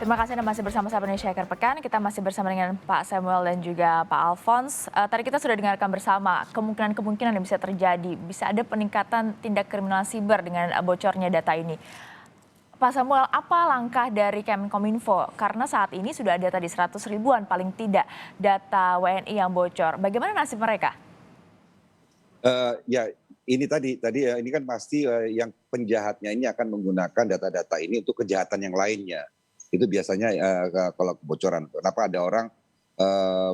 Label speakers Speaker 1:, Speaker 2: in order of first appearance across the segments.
Speaker 1: Terima kasih Anda masih bersama saya Indonesia Akhir Pekan. Kita masih bersama dengan Pak Samuel dan juga Pak Alphonse. Tadi kita sudah dengarkan bersama kemungkinan-kemungkinan yang bisa terjadi. Bisa ada peningkatan tindak kriminal siber dengan bocornya data ini. Pak Samuel, apa langkah dari Kemenkominfo? Karena saat ini sudah ada tadi 100 ribuan paling tidak data WNI yang bocor. Bagaimana nasib mereka?
Speaker 2: Ya ini tadi ya ini kan pasti yang penjahatnya ini akan menggunakan data-data ini untuk kejahatan yang lainnya. Itu biasanya kalau kebocoran. Kenapa ada orang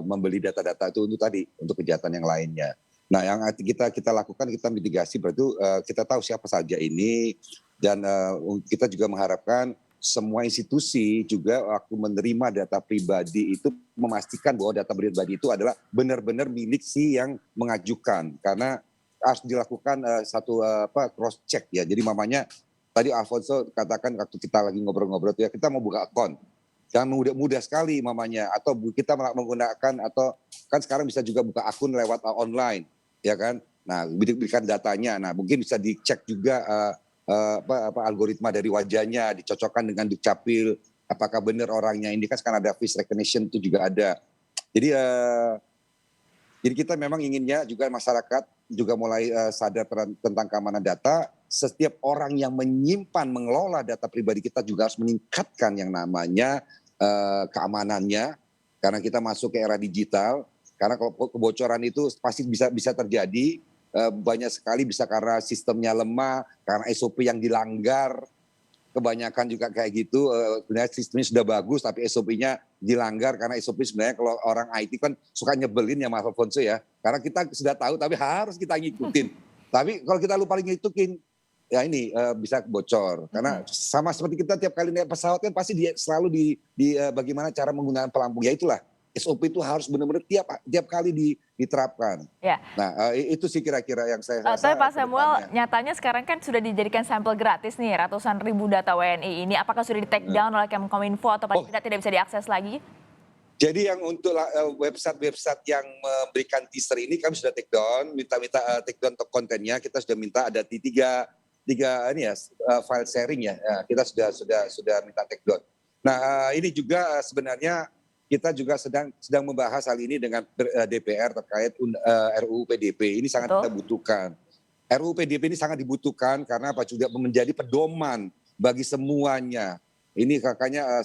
Speaker 2: membeli data-data itu untuk tadi untuk kejahatan yang lainnya. Nah yang kita lakukan kita mitigasi berarti kita tahu siapa saja ini dan kita juga mengharapkan semua institusi juga waktu menerima data pribadi itu memastikan bahwa data pribadi itu adalah benar-benar milik si yang mengajukan karena harus dilakukan satu cross check ya. Jadi mamanya tadi Alfonso katakan waktu kita lagi ngobrol-ngobrol ya kita mau buka akun. Jangan mudah sekali mamanya atau kita menggunakan atau kan sekarang bisa juga buka akun lewat online ya kan. Nah, berikan datanya. Nah, mungkin bisa dicek juga algoritma dari wajahnya dicocokkan dengan dukcapil apakah benar orangnya ini kan sekarang ada face recognition itu juga ada. Jadi kita memang inginnya juga masyarakat juga mulai sadar tentang keamanan data. Setiap orang yang menyimpan, mengelola data pribadi kita juga harus meningkatkan yang namanya keamanannya. Karena kita masuk ke era digital. Karena kalau kebocoran itu pasti bisa terjadi. Banyak sekali bisa karena sistemnya lemah, karena SOP yang dilanggar. Kebanyakan juga kayak gitu, sebenarnya sistemnya sudah bagus tapi SOP-nya dilanggar karena SOP sebenarnya kalau orang IT kan suka nyebelin ya Mas Alfonso ya. Karena kita sudah tahu tapi harus kita ngikutin. Tapi kalau kita lupa ngikutin, ya ini bisa bocor. Karena sama seperti kita tiap kali naik pesawat kan pasti selalu bagaimana cara menggunakan pelampung. Ya itulah SOP itu harus benar-benar tiap kali diterapkan.
Speaker 1: Ya.
Speaker 2: Nah itu sih kira-kira yang saya
Speaker 1: Tapi
Speaker 2: rasa
Speaker 1: Pak
Speaker 2: ke
Speaker 1: Samuel,
Speaker 2: depannya.
Speaker 1: nyatanya sekarang kan sudah dijadikan sampel gratis nih ratusan ribu data WNI ini. Apakah sudah di take down oleh Kemenkominfo atau paling
Speaker 2: Oh,
Speaker 1: tidak bisa diakses lagi?
Speaker 2: jadi yang untuk website-website yang memberikan teaser ini kami sudah take down, minta take down kontennya. Kita sudah minta ada di tiga ini ya file sharing ya. Kita sudah minta take down. Nah ini juga sebenarnya kita juga sedang membahas hal ini dengan DPR terkait RUU PDP. Ini sangat kita
Speaker 1: Betul?
Speaker 2: butuhkan. RUU PDP ini sangat dibutuhkan karena apa juga menjadi pedoman bagi semuanya. Ini kakaknya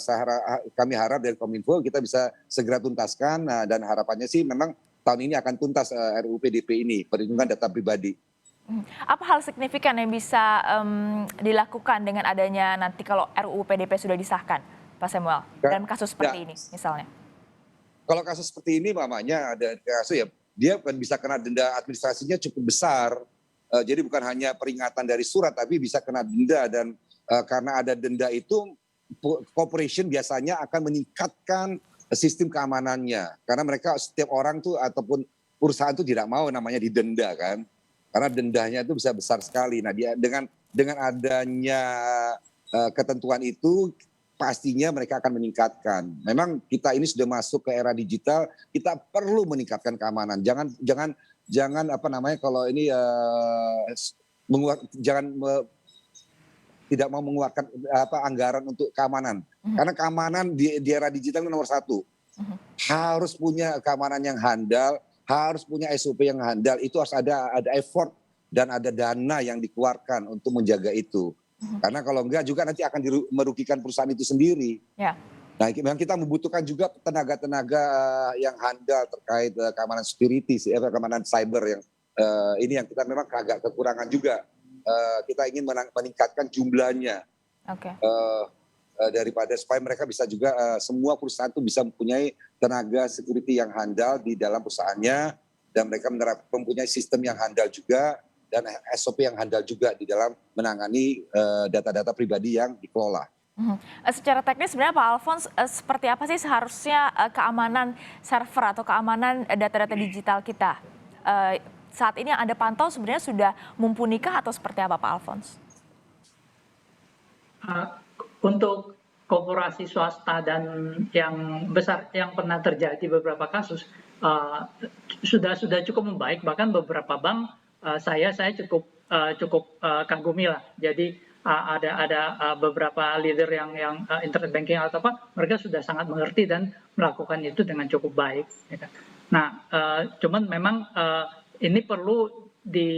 Speaker 2: kami harap dari Kominfo kita bisa segera tuntaskan dan harapannya sih memang tahun ini akan tuntas RUU PDP ini, perlindungan data pribadi.
Speaker 1: Apa hal signifikan yang bisa dilakukan dengan adanya nanti kalau RUU PDP sudah disahkan, Pak Samuel, dalam kasus
Speaker 2: Ya,
Speaker 1: seperti ini misalnya?
Speaker 2: kalau kasus seperti ini mamanya ada kasus ya dia kan bisa kena denda administrasinya cukup besar. Jadi bukan hanya peringatan dari surat tapi bisa kena denda dan karena ada denda itu corporation biasanya akan meningkatkan sistem keamanannya karena mereka setiap orang tuh ataupun perusahaan tuh tidak mau namanya didenda kan karena dendanya itu bisa besar sekali. Nah dia dengan adanya ketentuan itu pastinya mereka akan meningkatkan. Memang kita ini sudah masuk ke era digital, kita perlu meningkatkan keamanan. Jangan apa namanya kalau ini jangan tidak mau mengeluarkan anggaran untuk keamanan. Karena keamanan di era digital itu nomor satu. Harus punya keamanan yang handal, harus punya SOP yang handal. Itu harus ada effort dan ada dana yang dikeluarkan untuk menjaga itu. Karena kalau enggak juga nanti akan merugikan perusahaan itu sendiri.
Speaker 1: Ya.
Speaker 2: Nah memang kita membutuhkan juga tenaga-tenaga yang handal terkait keamanan security, keamanan cyber yang ini yang kita memang agak kekurangan juga. Kita ingin meningkatkan jumlahnya
Speaker 1: Oke.
Speaker 2: daripada supaya mereka bisa juga semua perusahaan itu bisa mempunyai tenaga security yang handal di dalam perusahaannya dan mereka mempunyai sistem yang handal juga dan SOP yang handal juga di dalam menangani data-data pribadi yang dikelola.
Speaker 1: Secara teknis sebenarnya Pak Alphonse, seperti apa sih seharusnya keamanan server atau keamanan data-data digital kita? Saat ini yang Anda pantau sebenarnya sudah mumpunikah atau seperti apa Pak Alphonse?
Speaker 3: Untuk korporasi swasta dan yang besar yang pernah terjadi beberapa kasus sudah cukup membaik, bahkan beberapa bank saya cukup kagumi lah. Jadi ada beberapa leader yang internet banking atau apa, mereka sudah sangat mengerti dan melakukan itu dengan cukup baik. Ya kan. Nah, cuman memang ini perlu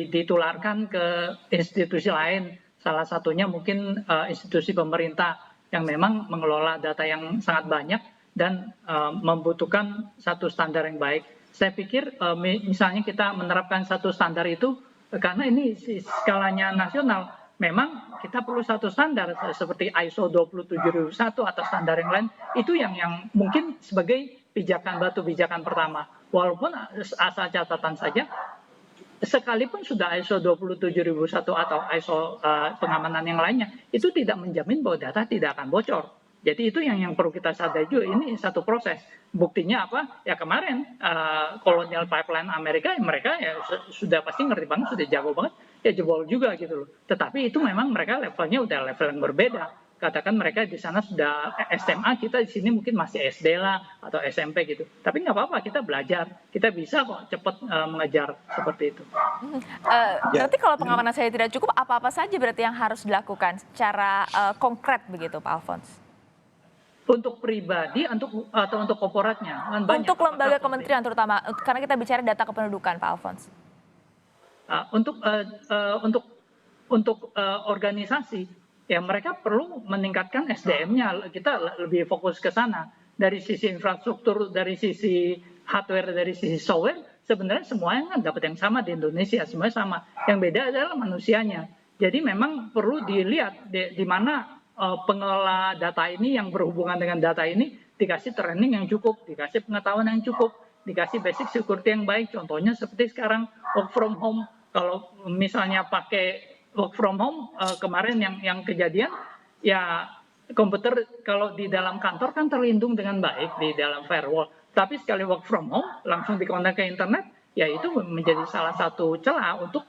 Speaker 3: ditularkan ke institusi lain. Salah satunya mungkin institusi pemerintah yang memang mengelola data yang sangat banyak dan membutuhkan satu standar yang baik. Saya pikir misalnya kita menerapkan satu standar itu karena ini skalanya nasional, memang kita perlu satu standar seperti ISO 27001 atau standar yang lain, itu yang mungkin sebagai batu pijakan pertama. Walaupun asal catatan saja, sekalipun sudah ISO 27001 atau ISO pengamanan yang lainnya, itu tidak menjamin bahwa data tidak akan bocor. Jadi itu yang perlu kita sadari juga, ini satu proses. Buktinya apa? Ya kemarin Colonial Pipeline Amerika, mereka ya sudah pasti ngerti banget, sudah jago banget, ya jebol juga gitu loh. Tetapi itu memang mereka levelnya udah level yang berbeda. Katakan mereka di sana sudah SMA, kita di sini mungkin masih SD lah atau SMP gitu. Tapi nggak apa-apa, kita belajar, kita bisa kok cepat mengejar seperti itu.
Speaker 1: Berarti kalau pengamanan saya tidak cukup, apa-apa saja berarti yang harus dilakukan secara konkret begitu, Pak Alphonse?
Speaker 3: Untuk pribadi atau untuk korporatnya? Kan banyak.
Speaker 1: Untuk lembaga kementerian terutama, karena kita bicara data kependudukan, Pak Alphonse.
Speaker 3: Untuk organisasi, ya mereka perlu meningkatkan SDM-nya. Kita lebih fokus ke sana. Dari sisi infrastruktur, dari sisi hardware, dari sisi software, sebenarnya semuanya kan dapat yang sama di Indonesia, semuanya sama. Yang beda adalah manusianya. Jadi memang perlu dilihat di mana pengelola data ini yang berhubungan dengan data ini dikasih training yang cukup, dikasih pengetahuan yang cukup, dikasih basic security yang baik. Contohnya seperti sekarang work from home. Kalau misalnya pakai work from home kemarin yang kejadian, ya komputer kalau di dalam kantor kan terlindung dengan baik di dalam firewall. Tapi sekali work from home langsung dikontak ke internet, ya itu menjadi salah satu celah untuk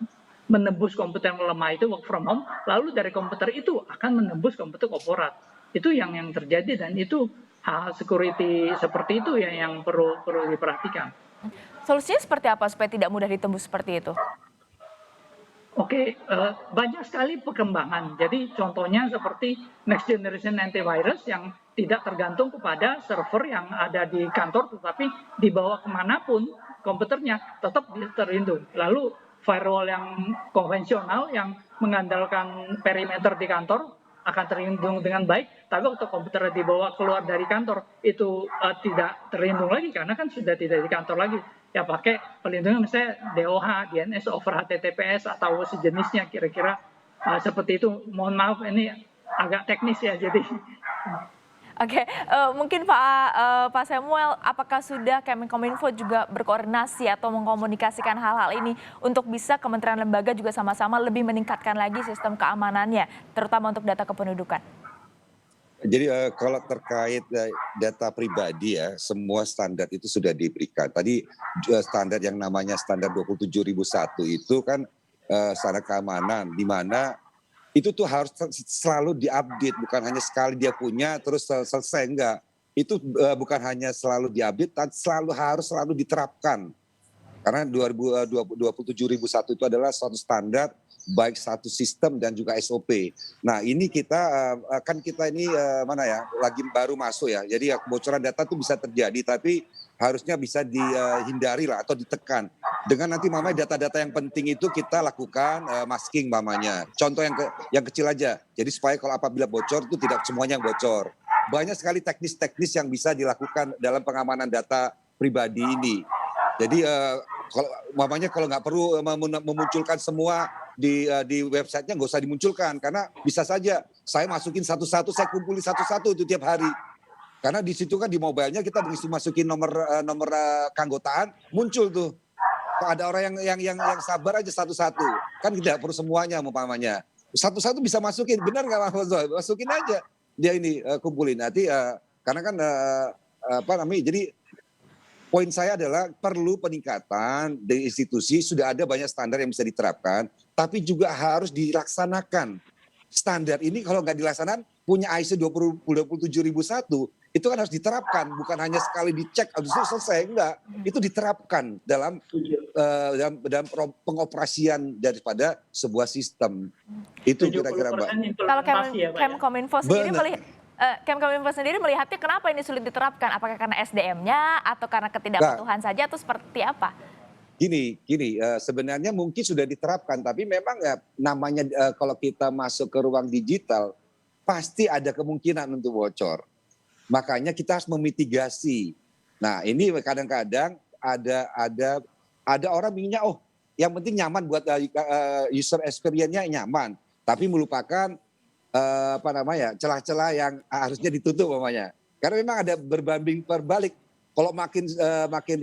Speaker 3: menembus komputer yang lemah itu work from home, lalu dari komputer itu akan menembus komputer korporat. Itu yang terjadi dan itu hal security seperti itu yang perlu diperhatikan.
Speaker 1: Solusinya seperti apa supaya tidak mudah ditembus seperti itu?
Speaker 3: Oke, banyak sekali perkembangan. Jadi contohnya seperti next generation antivirus yang tidak tergantung kepada server yang ada di kantor, tetapi dibawa kemanapun komputernya tetap terlindung. Lalu firewall yang konvensional yang mengandalkan perimeter di kantor akan terlindung dengan baik, tapi waktu komputer dibawa keluar dari kantor itu tidak terlindung lagi karena kan sudah tidak di kantor lagi. Ya pakai pelindungan misalnya DOH, DNS over HTTPS atau sejenisnya kira-kira seperti itu. Mohon maaf ini agak teknis ya jadi.
Speaker 1: Oke, mungkin Pak Samuel, apakah sudah Kemenkominfo juga berkoordinasi atau mengkomunikasikan hal-hal ini untuk bisa kementerian lembaga juga sama-sama lebih meningkatkan lagi sistem keamanannya, terutama untuk data kependudukan?
Speaker 2: Jadi kalau terkait data pribadi ya, semua standar itu sudah diberikan. Tadi standar yang namanya standar 27001 itu kan standar keamanan, di mana itu tuh harus selalu diupdate, bukan hanya sekali dia punya terus selesai, enggak. Itu bukan hanya selalu diupdate, tapi harus selalu diterapkan. Karena 27001 itu adalah suatu standar baik satu sistem dan juga SOP. Nah ini kita ini lagi baru masuk ya. Jadi ya kebocoran data itu bisa terjadi, tapi harusnya bisa dihindari lah atau ditekan. Dengan nanti data-data yang penting itu kita lakukan masking mamanya. Contoh yang kecil aja. Jadi supaya kalau apabila bocor itu tidak semuanya yang bocor. Banyak sekali teknis-teknis yang bisa dilakukan dalam pengamanan data pribadi ini. Jadi kalau nggak perlu memunculkan semua di websitenya, nggak usah dimunculkan karena bisa saja saya masukin satu-satu, saya kumpulin satu-satu itu tiap hari. Karena di situ kan di mobilenya kita masukin nomor keanggotaan, muncul tuh. Ada orang yang sabar aja satu-satu, kan tidak perlu semuanya umpamanya. Satu-satu bisa masukin, benar nggak Mas Zoy? Masukin aja dia ini kumpulin nanti karena kan jadi poin saya adalah perlu peningkatan dari institusi, sudah ada banyak standar yang bisa diterapkan, tapi juga harus dilaksanakan. Standar ini kalau nggak dilaksanakan, punya ISO 27001, itu kan harus diterapkan, bukan hanya sekali dicek habis itu selesai, enggak. Itu diterapkan dalam pengoperasian daripada sebuah sistem. Itu kira-kira, Mbak.
Speaker 3: 70%
Speaker 1: Kalau
Speaker 3: implementasi ya Pak ya.
Speaker 1: Kemkominfo sendiri
Speaker 2: Benar.
Speaker 1: Kemkominfo sendiri melihatnya kenapa ini sulit diterapkan? Apakah karena SDM-nya atau karena ketidakpatuhan saja atau seperti apa?
Speaker 2: Gini, sebenarnya mungkin sudah diterapkan, tapi memang ya namanya kalau kita masuk ke ruang digital, pasti ada kemungkinan untuk bocor. Makanya kita harus memitigasi. Nah ini kadang-kadang ada orang minta, oh yang penting nyaman buat user experience-nya nyaman, tapi melupakan celah-celah yang harusnya ditutup namanya. Karena memang ada berbanding terbalik. Kalau makin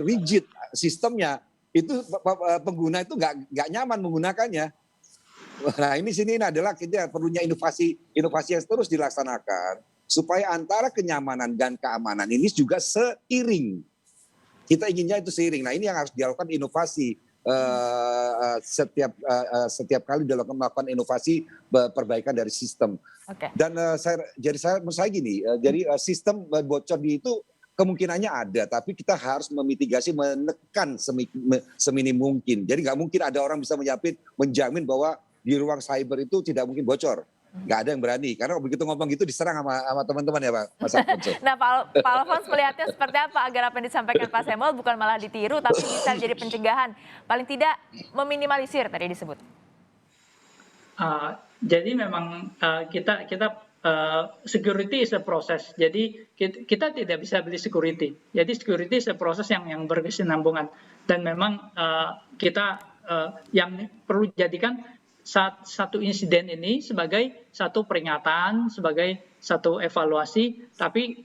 Speaker 2: rigid sistemnya, itu pengguna itu nggak nyaman menggunakannya. Nah ini adalah kita perlunya inovasi yang terus dilaksanakan supaya antara kenyamanan dan keamanan ini juga seiring. Kita inginnya itu seiring. Nah ini yang harus dilakukan inovasi setiap kali melakukan inovasi perbaikan dari sistem.
Speaker 1: Oke.
Speaker 2: Dan menurut saya gini, jadi sistem bocor itu kemungkinannya ada, tapi kita harus memitigasi, menekan seminim mungkin. Jadi nggak mungkin ada orang bisa menjamin bahwa di ruang cyber itu tidak mungkin bocor. Nggak ada yang berani, karena begitu ngomong gitu diserang sama teman-teman ya Pak Mas Alfonso.
Speaker 1: Nah Pak Alfons melihatnya seperti apa agar apa yang disampaikan Pak Samuel bukan malah ditiru tapi bisa jadi pencegahan, paling tidak meminimalisir tadi disebut.
Speaker 3: Jadi memang kita security is a process. Jadi kita tidak bisa beli security. Jadi security is a process yang berkesinambungan. Dan memang kita yang perlu jadikan satu insiden ini sebagai satu peringatan, sebagai satu evaluasi. Tapi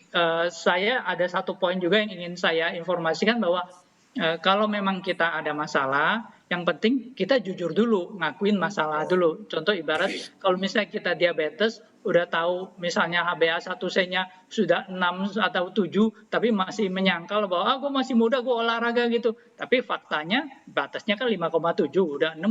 Speaker 3: saya ada satu poin juga yang ingin saya informasikan bahwa kalau memang kita ada masalah, yang penting kita jujur dulu, ngakuin masalah dulu. Contoh ibarat kalau misalnya kita diabetes, udah tahu misalnya HbA1c-nya sudah 6 atau 7, tapi masih menyangkal bahwa gue masih muda, gue olahraga gitu. Tapi faktanya batasnya kan 5,7, udah 6,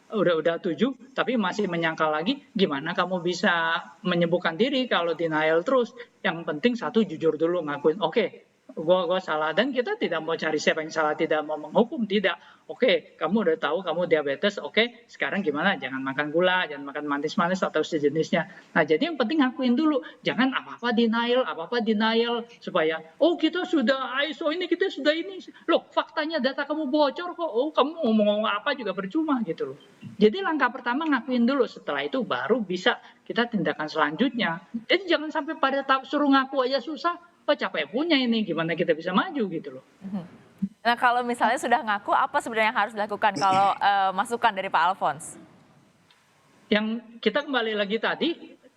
Speaker 3: udah 7, tapi masih menyangkal lagi. Gimana kamu bisa menyembuhkan diri kalau denial terus? Yang penting satu, jujur dulu, ngakuin. Oke, gue salah, dan kita tidak mau cari siapa yang salah, tidak mau menghukum, tidak. Oke, kamu udah tahu kamu diabetes, oke, sekarang gimana? Jangan makan gula, jangan makan manis-manis atau sejenisnya. Nah, jadi yang penting ngakuin dulu, jangan apa-apa denial, supaya oh kita sudah ISO ini, kita sudah ini, loh faktanya data kamu bocor kok, oh kamu ngomong apa juga percuma gitu loh. Jadi langkah pertama ngakuin dulu, setelah itu baru bisa kita tindakan selanjutnya. Jadi jangan sampai pada tahap suruh ngaku aja susah, capek punya ini, gimana kita bisa maju gitu loh.
Speaker 1: Nah kalau misalnya sudah ngaku, apa sebenarnya yang harus dilakukan kalau masukan dari Pak Alfons?
Speaker 3: Yang kita kembali lagi tadi,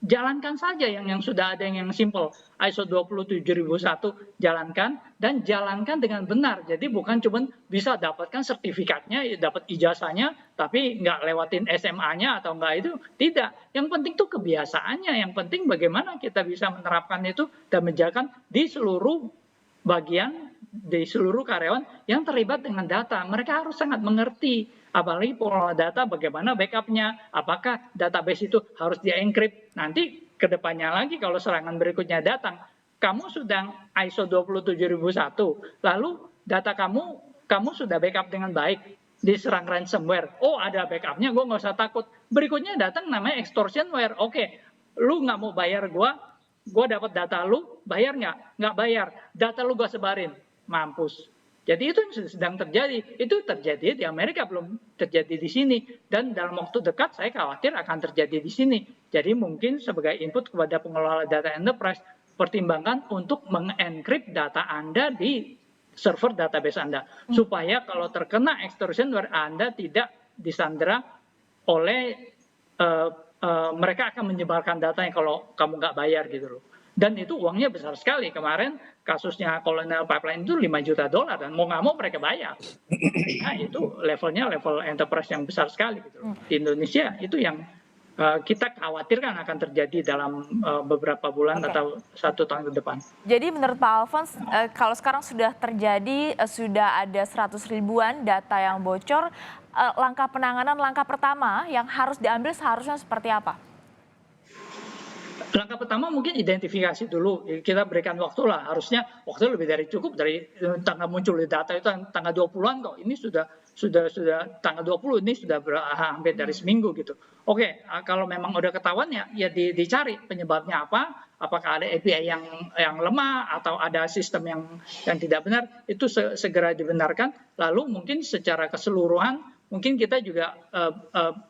Speaker 3: jalankan saja yang sudah ada yang simple. ISO 27001 jalankan, dan jalankan dengan benar. Jadi bukan cuma bisa dapatkan sertifikatnya, dapat ijazahnya, tapi nggak lewatin SMA-nya atau nggak itu. Tidak. Yang penting tuh kebiasaannya. Yang penting bagaimana kita bisa menerapkan itu dan menjalankan di seluruh bagian, di seluruh karyawan yang terlibat dengan data. Mereka harus sangat mengerti, apalagi pengelola data, bagaimana backupnya, apakah database itu harus di-encrypt. Nanti kedepannya lagi kalau serangan berikutnya datang, kamu sudah ISO 27001, lalu data kamu sudah backup dengan baik, diserang ransomware, oh ada backupnya, gue nggak usah takut. Berikutnya datang namanya extortionware. Oke, lu nggak mau bayar gue dapat data lu, bayar nggak bayar, data lu gue sebarin, mampus. Jadi itu yang sedang terjadi. Itu terjadi di Amerika, belum terjadi di sini. Dan dalam waktu dekat saya khawatir akan terjadi di sini. Jadi mungkin sebagai input kepada pengelola data enterprise, pertimbangkan untuk mengencrypt data Anda di server database Anda. Supaya kalau terkena extortionware, Anda tidak disandera oleh mereka akan menyebarkan datanya kalau kamu nggak bayar gitu loh. Dan itu uangnya besar sekali. Kemarin kasusnya Colonial Pipeline itu $5 juta, dan mau nggak mau mereka bayar. Nah itu levelnya level enterprise yang besar sekali gitu. Di Indonesia itu yang kita khawatirkan akan terjadi dalam beberapa bulan atau 1 tahun ke depan.
Speaker 1: Jadi menurut Pak Alfons, kalau sekarang sudah terjadi, sudah ada 100 ribuan data yang bocor, langkah penanganan, langkah pertama yang harus diambil seharusnya seperti apa?
Speaker 3: Langkah pertama mungkin identifikasi dulu. Kita berikan waktu lah. Harusnya waktu lebih dari cukup dari tanggal muncul di data itu tanggal 20-an kok. Ini sudah tanggal 20 ini sudah hampir dari seminggu gitu. Oke, kalau memang udah ketahuan ya dicari penyebabnya apa. Apakah ada API yang lemah atau ada sistem yang tidak benar, itu segera dibenarkan. Lalu mungkin secara keseluruhan mungkin kita juga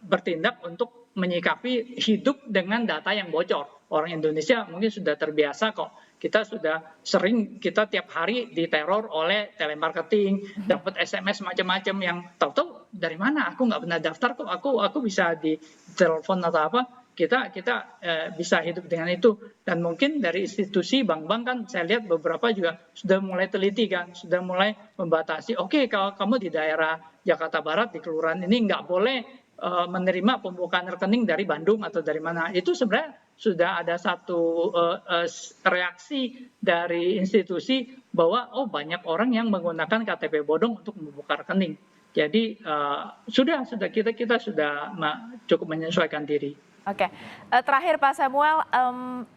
Speaker 3: bertindak untuk menyikapi hidup dengan data yang bocor. Orang Indonesia mungkin sudah terbiasa kok. Kita sudah sering, kita tiap hari diteror oleh telemarketing, dapat SMS macam-macam yang tahu-tahu dari mana? Aku nggak pernah daftar kok. Aku bisa di telepon atau apa. Kita bisa hidup dengan itu. Dan mungkin dari institusi bank-bank kan saya lihat beberapa juga sudah mulai teliti kan, sudah mulai membatasi. Oke, kalau kamu di daerah Jakarta Barat di kelurahan ini nggak boleh menerima pembukaan rekening dari Bandung atau dari mana. Itu sebenarnya sudah ada satu reaksi dari institusi bahwa banyak orang yang menggunakan KTP bodong untuk membuka rekening. Jadi kita sudah cukup menyesuaikan diri.
Speaker 1: Oke, terakhir Pak Samuel,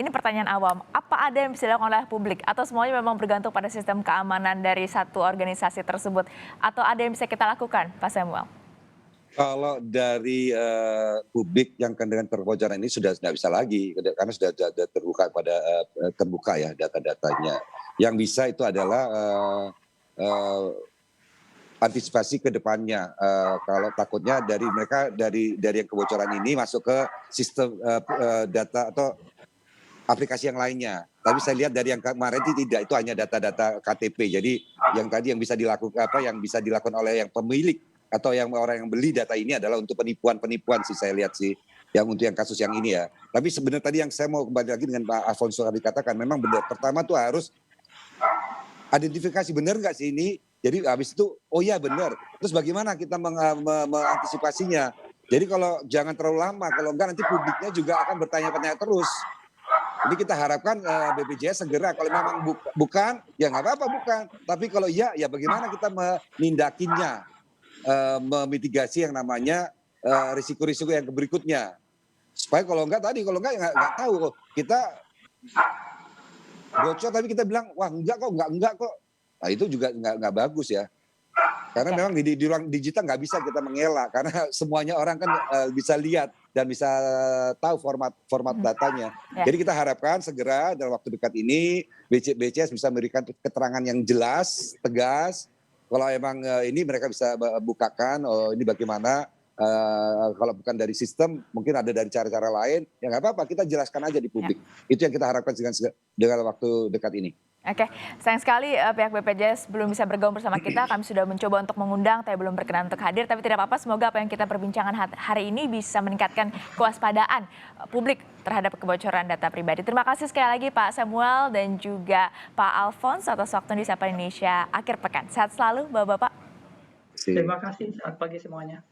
Speaker 1: ini pertanyaan awam. Apa ada yang bisa dilakukan oleh publik atau semuanya memang bergantung pada sistem keamanan dari satu organisasi tersebut? Atau ada yang bisa kita lakukan, Pak Samuel?
Speaker 2: Kalau dari publik yang dengan kebocoran ini sudah tidak bisa lagi karena sudah terbuka ya data-datanya. Yang bisa itu adalah antisipasi ke depannya. Kalau takutnya dari yang kebocoran ini masuk ke sistem data atau aplikasi yang lainnya. Tapi saya lihat dari yang kemarin tidak, itu hanya data-data KTP. Jadi yang tadi yang bisa dilakukan oleh yang pemilik atau yang orang yang beli data ini adalah untuk penipuan sih saya lihat sih, yang untuk yang kasus yang ini ya. Tapi sebenarnya tadi yang saya mau kembali lagi dengan Pak Alfonso tadi katakan, memang benar. Pertama tuh harus identifikasi benar nggak sih ini. Jadi habis itu ya benar. Terus bagaimana kita mengantisipasinya. Jadi kalau jangan terlalu lama, kalau enggak nanti publiknya juga akan bertanya-tanya terus. Jadi kita harapkan BPJS segera, kalau memang bukan, ya nggak apa-apa bukan. Tapi kalau iya, ya bagaimana kita menindakinya. Memitigasi yang namanya risiko-risiko yang berikutnya, supaya kalau enggak tahu kita bocor tapi kita bilang wah enggak kok, nah itu juga nggak bagus ya, karena memang di ruang digital nggak bisa kita mengelak karena semuanya orang kan bisa lihat dan bisa tahu format datanya. Jadi kita harapkan segera dalam waktu dekat ini BPJS bisa memberikan keterangan yang jelas, tegas. Kalau emang ini mereka bisa bukakan, ini bagaimana, kalau bukan dari sistem, mungkin ada dari cara-cara lain, ya nggak apa-apa, kita jelaskan aja di publik. Itu yang kita harapkan dengan waktu dekat ini.
Speaker 1: Oke, sayang sekali pihak BPJS belum bisa bergabung bersama kita. Kami sudah mencoba untuk mengundang, tapi belum berkenan untuk hadir. Tapi tidak apa-apa, semoga apa yang kita perbincangkan hari ini bisa meningkatkan kewaspadaan publik terhadap kebocoran data pribadi. Terima kasih sekali lagi Pak Samuel dan juga Pak Alphonse atas waktu di Sapa Indonesia akhir pekan. Sehat selalu Bapak-Bapak.
Speaker 3: Terima kasih, selamat pagi semuanya.